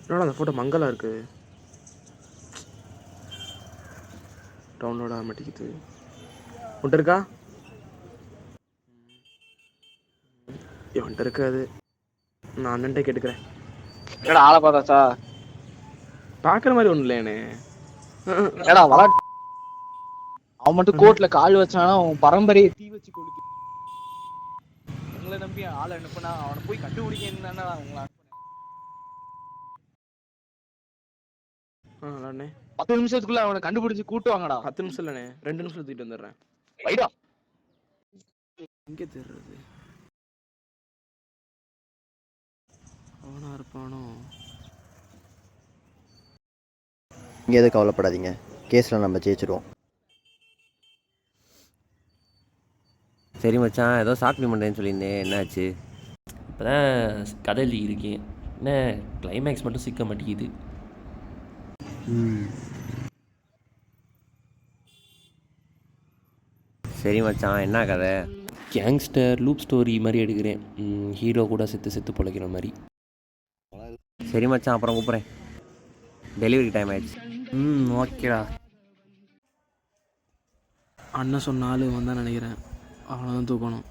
என்னடா அந்த ஃபோட்டோ மங்கலாக இருக்குது, டவுன்லோட் ஆக மாட்டேங்குது. உன்ட்ட இருக்கா? இவன்ட்ட இருக்காது, நான் அண்ணன்ட்ட கேட்டுக்கிறேன். என்னடா ஆளை பார்த்தாச்சா? பார்க்குற மாதிரி ஒன்றும் இல்லையானே. என்னடா விளாட்டு அவன் மட்டும் கோர்ட்ல கால் வச்சானா அவன் பரம்பரையை தீ வச்சு கொளுத்தி உங்களை நம்பி ஆளை அனுப்புனா அவனை போய் கண்டுபிடிக்க என்னன்னா உங்களை அண்ணே 10 நிமிஷத்துக்குள்ள அவனை கண்டுபிடிச்சு கூட்டு வாங்கடா. 10 நிமிஷம் இல்லைண்ணே, 2 நிமிஷம் தூக்கிட்டு வந்துடுறேன். வைடா. எங்கே தெரியுது அவனா இருப்பானோ? நீங்கள் எதுவும் கவலைப்படாதீங்க, கேஸில் நம்ம ஜெயிச்சிடுவோம். சரி மச்சான், ஏதோ சாப்பிட மாட்டேன்னு சொல்லியிருந்தேன், என்னாச்சு? இப்போ தான் கதை இருக்கேன், என்ன கிளைமேக்ஸ் மட்டும் சிக்க மாட்டேங்குது. சரி மச்சான், என்ன கதை? கேங்ஸ்டர் லூப் ஸ்டோரி மாதிரி எடுக்கிறேன், ஹீரோ கூட செத்து செத்து பிழைக்கிற மாதிரி. சரி மச்சான், அப்புறம் கூப்பிட்றேன், டெலிவரி டைம் ஆயிடுச்சு. ஓகேடா. அண்ணன் சொன்ன ஆள் வந்தான் நினைக்கிறேன், அவனை தான் தூக்கணும்.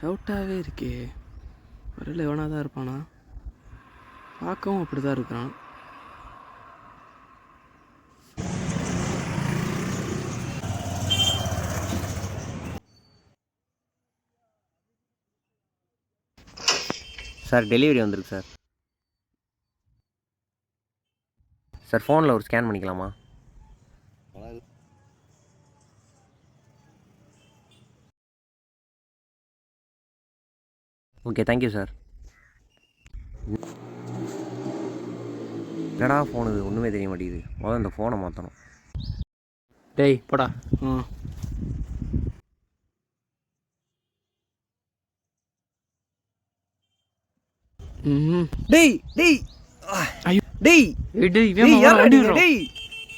டவுட்டாகவே இருக்கே, ஒருவேளை எவனாக தான் இருப்பானா? பார்க்கவும் அப்படி தான் இருக்கிறான். சார் டெலிவரி வந்திருக்கு சார். சார் ஃபோனில் ஒரு ஸ்கேன் பண்ணிக்கலாமா? Okay, thank you sir. என்னடா ஃபோனு இது ஒன்றுமே தெரிய மாட்டேங்குது, முதல்ல இந்த ஃபோனை மாற்றணும். டேய் போடா. டேய் டேய் ஐயோ டேய் டேய் டேய் டேய்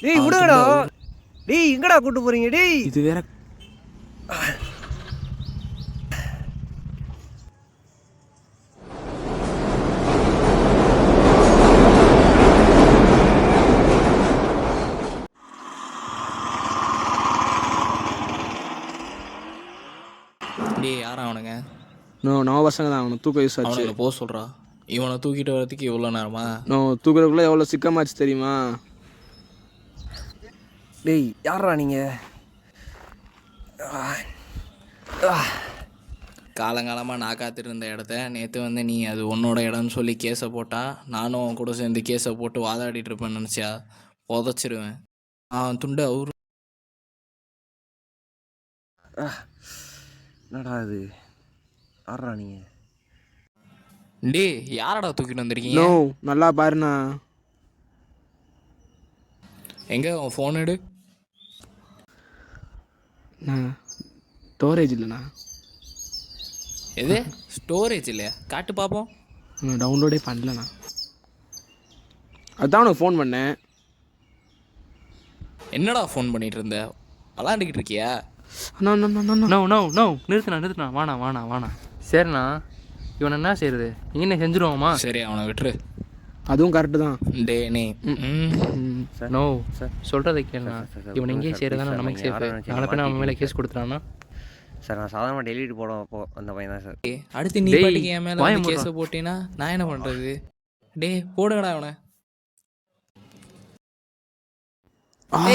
டேய் விடுங்கடா. டேய் எங்கடா கூட்டு போறீங்க? டேய் இது வேற. டேய் யாரா அவனுங்க? நான் பசங்க தான், அவனை தூக்க யூஸ் ஆச்சு. அவனுக்கு போக சொல்கிறா. இவனை தூக்கிட்டு வரதுக்கு இவ்வளோ நேரமா? நான் தூக்குறதுக்குள்ளே எவ்வளோ சிக்கமாச்சு தெரியுமா? டேய் யாரா நீங்க? காலங்காலமாக நான் காத்துட்டு இருந்த இடத்த நேற்று வந்து நீ அது உன்னோட இடம்னு சொல்லி கேஸை போட்டா நானும் அவன் கூட சேர்ந்து கேஸை போட்டு வாதாடிட்டு இருப்பேன்னு நினச்சியா? புதைச்சிருவேன். அவன் துண்டு அவரு. என்னடா இது, யாரா நீங்க? டேய் யாரடா தூக்கிட்டு வந்திருக்கீங்க? நோ நல்லா பாருண்ணா. எங்கே அவன் ஃபோன் எடு. ஸ்டோரேஜ் இல்லைண்ணா. எது ஸ்டோரேஜ் இல்லையா? காட்டு பார்ப்போம். நான் டவுன்லோடே பண்ணலண்ணா, அதான் உனக்கு ஃபோன் பண்ணேன். என்னடா ஃபோன் பண்ணிட்டு இருந்த? விளாண்டுக்கிட்டு இருக்கியா? அண்ணா அண்ணா அண்ணா அண்ணா நோ நோ நோ நிறுத்துண்ணா வாணா. சரிண்ணா, இவனை என்ன செய்யறது? இங்கே செஞ்சுருவோமா? சரி அவனை விட்டுரு. அதுவும் கரெக்டு தான். டே நீ நோ சொல்கிறத கேளுண்ணா. இவனை இங்கேயே செய்கிறதானா நமக்கு சேஃபு. நாளை போய் அவன் மேலே கேஸ் கொடுத்துட்டான்னா? சார் நான் சாதாரணமாக டெலிவரி போட அந்த பையன் தான் சார். அடுத்து நீ பாட்டுக்கு என் மேலே வந்து கேஸை போட்டீங்கன்னா நான் என்ன பண்ணுறது? டே போடுங்கடா அவனை.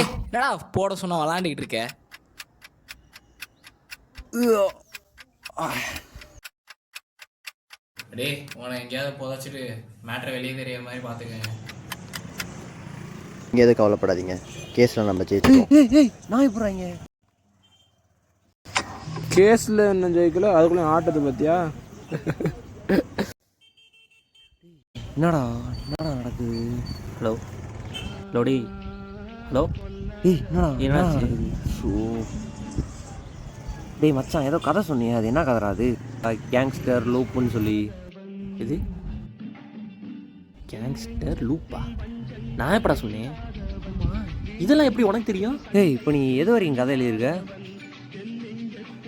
என்னடா போட சொன்னா விளாண்டுக்கிட்டு இருக்க? டே உன எங்கேயாவது புதைச்சிட்டு மேட்ரை வெளியே தெரிய மாதிரி பார்த்துக்கங்க. நீங்கள் எதுவும் கவலைப்படாதீங்க, கேஸில் நம்ம ஜெயிச்சிடுவோம். நான் எப்படிங்க கேஸில் என்ன ஜெயிக்கல, அதுக்குள்ளே ஆட்டத்தை பார்த்தியா? என்னடா நடக்குது? ஹலோ டேய் ஹலோ. டேய் என்னடா என்னாச்சு? நடக்குது? ஷோ டேய் மச்சான், ஏதோ கதை சொன்னியே, அது என்ன கதைடா? அது கேங்ஸ்டர் லூப்புன்னு சொல்லி. இது கேங்ஸ்டர் லூப்பா? நான் எப்படா சொன்னேன்? இதெல்லாம் எப்படி உனக்கு தெரியும்? ஏய் இப்போ நீ எது வரைக்கும் கதை எழுதியிருக்க?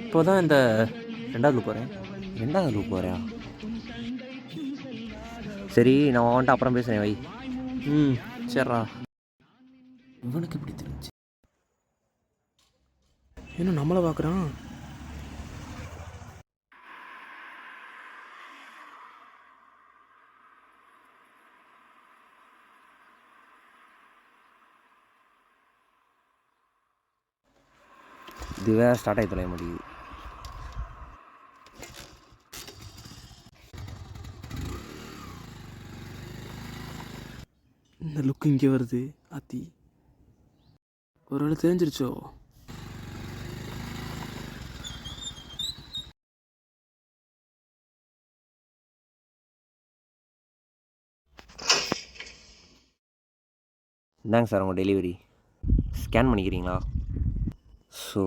இப்போ தான் இந்த 2வது போகிறேன். 2வது லூப் போறியா? சரி நான் வந்துட்டு அப்புறம் பேசுகிறேன் வை. சரிடா. இவனுக்கு எப்படி தெரிஞ்சு? இன்னும் நம்மளை பார்க்குறான். இது வேறு ஸ்டார்ட் ஆகி தொலைய மாட்டேங்குது. இந்த லுக்கு இங்கே வருது. ஆத்தி ஒரு வேளை தெரிஞ்சிருச்சோ? இந்தாங்க சார் உங்கள் டெலிவரி. ஸ்கேன் பண்ணிக்கிறீங்களா? ஸோ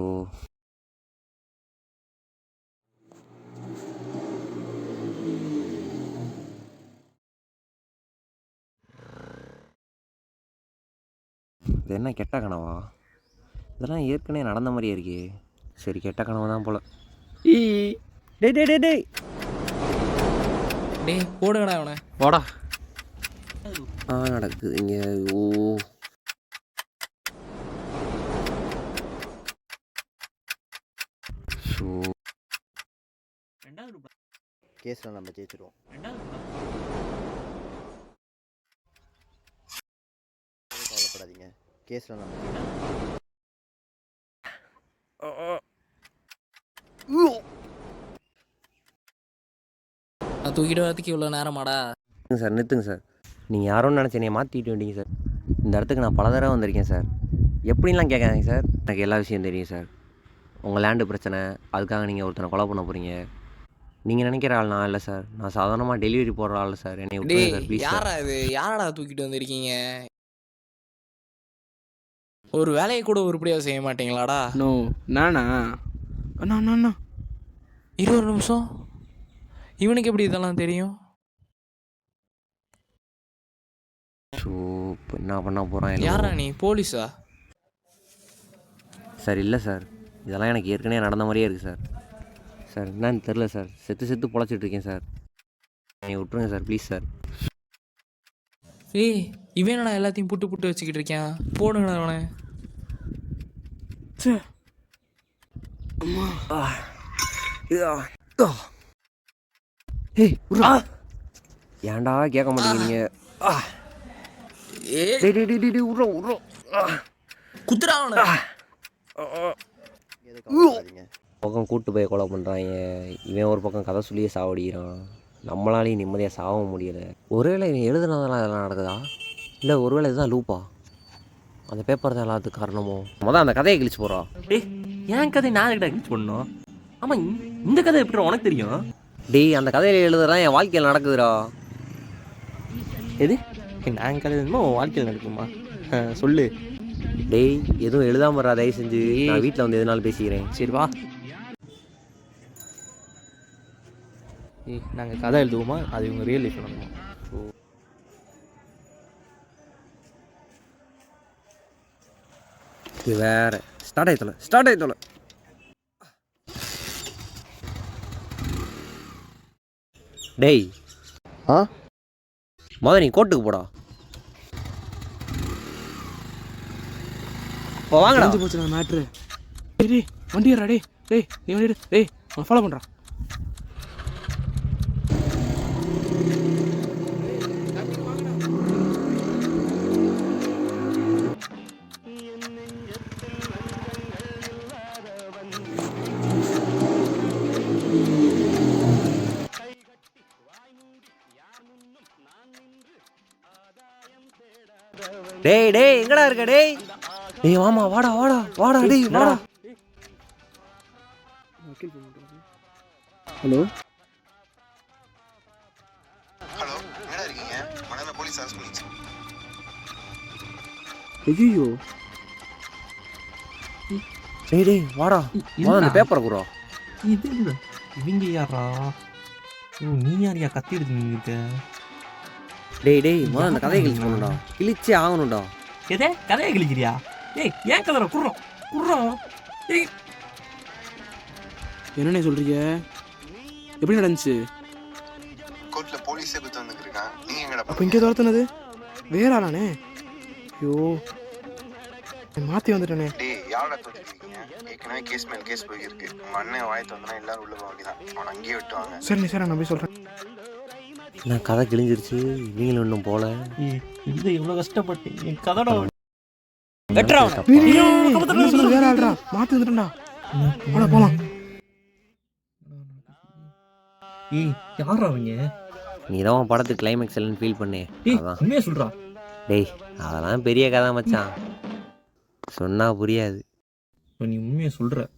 இது என்ன கெட்ட கனவா? இதெல்லாம் ஏற்கனவே நடந்த மாதிரியே இருக்கே. சரி கெட்ட கனவு தான் போல. டேய் டேய் டேய் டேய் டேய் போடுங்கடா அவனை. வாடா. நடக்குது இங்கே. ஓ ஸோ கேஸில் நம்ம ஜெயிச்சிருவோம். கவலைப்படாதீங்க, கேஸில் நம்ம நான் தூக்கிட்டு வரதுக்கு இவ்வளோ நேரமாடா? சார் நிறுத்துங்க சார். நீங்கள் யாரோன்னு நினச்சி என்னை மாற்றிட்டு வந்தீங்க சார். இந்த இடத்துக்கு நான் பல தடவை வந்திருக்கேன் சார். எப்படின்லாம் கேட்காதீங்க சார். எனக்கு எல்லா விஷயம் தெரியும் சார். உங்கள் லேண்டு பிரச்சனை, அதுக்காக நீங்கள் ஒருத்தனை கொலை பண்ண போகிறீங்க. நீங்கள் நினைக்கிற ஆள் நான் இல்லை சார். நான் சாதாரணமாக டெலிவரி போடுற ஆள் சார். என்னை விட்டுருங்க சார் ப்ளீஸ் சார். யாரா இது? யாரடா தூக்கிட்டு வந்திருக்கீங்க? ஒரு வேலையை கூட உருப்படியாக செய்ய மாட்டீங்களாடா? நோ நானா? அண்ணா அண்ணா அண்ணா 20 நிமிஷம். இவனுக்கு எப்படி இதெல்லாம் தெரியும்? ஸோ இப்போ என்ன பண்ண போகிறான்? யாரா நீ? போலீஸா? சார் இல்லை சார், இதெல்லாம் எனக்கு ஏற்கனவே நடந்த மாதிரியே இருக்குது சார். சார் என்னன்னு தெரில சார். செத்து பொழைச்சிட்ருக்கேன் சார். நீங்கள் விட்டுருங்க சார் ப்ளீஸ் சார். ஏய் இவன் என்னடா எல்லாத்தையும் புட்டு வச்சுக்கிட்டு இருக்கேன். போடுங்கடா அவனை. சே ஏய் ஏன்டா கேட்க மாட்டேங்கிறீங்க? குத்துறா அவனை. கவலைப்படாதீங்க. பக்கம் கூட்டு போய் கொலை பண்ணுறாங்க. இவன் ஒரு பக்கம் கதை சொல்லியே சாவடிக்கிறான். நம்மளாலையும் நிம்மதியாக சாகவும் முடியலை. ஒருவேளை இவன் எழுதுனதெல்லாம் இதெல்லாம் நடக்குதா? இல்லை ஒருவேளை இதுதான் லூப்பா? அந்த பேப்பர் தான் எல்லாத்துக்கு காரணமோ? மொதல் அந்த கதையை கிழிச்சு போகிறோம். டேய் என் கதை நான் கிட்ட கிழிச்சு பண்ணணும். ஆமாம் இந்த கதை எப்படி உனக்கு தெரியும்? டேய் அந்த கதையில் எழுதுறதான் என் வாழ்க்கையில் நடக்குதுடா. எது? நான் கதை என்னமோ வாழ்க்கையில் நடக்குமா? சொல்லு. டேய் எதுவும் எழுதாம தயவு செஞ்சு. நான் வீட்டில் வந்து எதுனாலும் பேசிக்கிறேன். சரி வா. ஏய் நாங்கள் கதை எழுதுவோமா? அது இவங்க ரியல் லைஃப் நடக்குமா? ஸோ இது வேற ஸ்டார்ட் ஆகித்தோல. டேய் நீ கோர்ட்டுக்கு போடா. வாங்கடா. போச்சுடா மேட்ரு. டேய் வண்டி ஏறா. டேய் நீ வண்டி டேய் அவன் ஃபாலோ பண்ணுறான். டேய் எங்கடா இருக்க? டேய் வாமா வாடா டேய் வாடா. ஹலோ எங்கடா இருக்கீங்க? மணல போலீஸ் ஆஸ்பத்திரி. ஐயோ டேய் வாடா. அந்த பேப்பரை குறா. இது இவங்க யாரா? நீ யாரையா கத்தி எடுத்து நின்றுருக்க? டேய் அந்த கதையை கிழிச்சு ஆகணும்டா. எதே கதையை கிழிக்கிறியா? ஏய் ஏன் கதற குர்றோம் குர்றோம். ஏய் என்னண்ணே சொல்கிறீங்க? எப்படி நடந்துச்சு? கோர்ட்ல போலீஸே குத்து வந்துருக்கான். நீ எங்கடா அப்போ இங்கே துரத்துனது வேற ஆளானே? ஐயோ மாற்றி வந்துட்டேனே. டேய் யாரோட தோற்றிருக்கீங்க? ஏற்கனவே கேஸ் மேல் கேஸ் போயிருக்கு. உங்க அண்ணன் வாயத்து வந்தனா எல்லாரும் உள்ள போக வேண்டியதான். அவனை அங்கேயே விட்டுவாங்க. சரிண்ணே சார், நான் போய் சொல்கிறேன். நான் கதை கிழிஞ்சிருச்சு, நீங்களும் இன்னும் போல. இது எவ்வளோ கஷ்டப்பட்டு என் கதோட வேற ஆள்ரா, மாற்றி வந்துட்டேன்டா. போலாம். ஏய் யாரா அவங்க? நீ தான் உன் படத்துக்கு கிளைமேக்ஸ் எல்லாம் ஃபீல் பண்ணே. அதான் உண்மையாக சொல்கிறா. டேய் அதெல்லாம் பெரிய கதை மச்சான், சொன்னா புரியாது. நீ உண்மையாக சொல்கிற.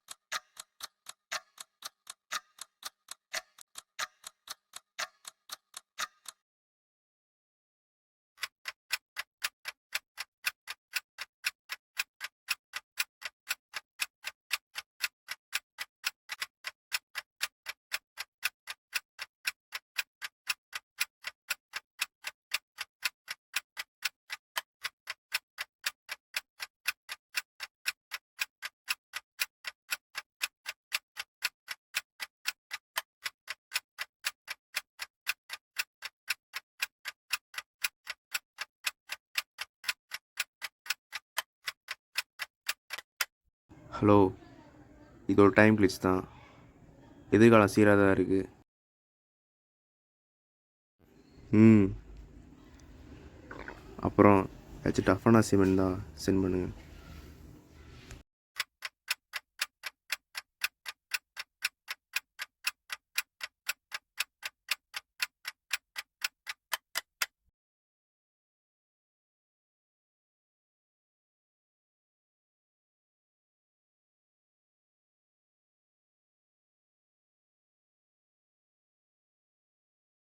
ஹலோ, இது ஒரு டைம் கிளிச் தான். எதிர்காலம் சீராக தான் இருக்குது. அப்புறம் ஏதாச்சும் டஃப்பான அசைன்மெண்ட் தான் சென்ட் பண்ணுங்கள்.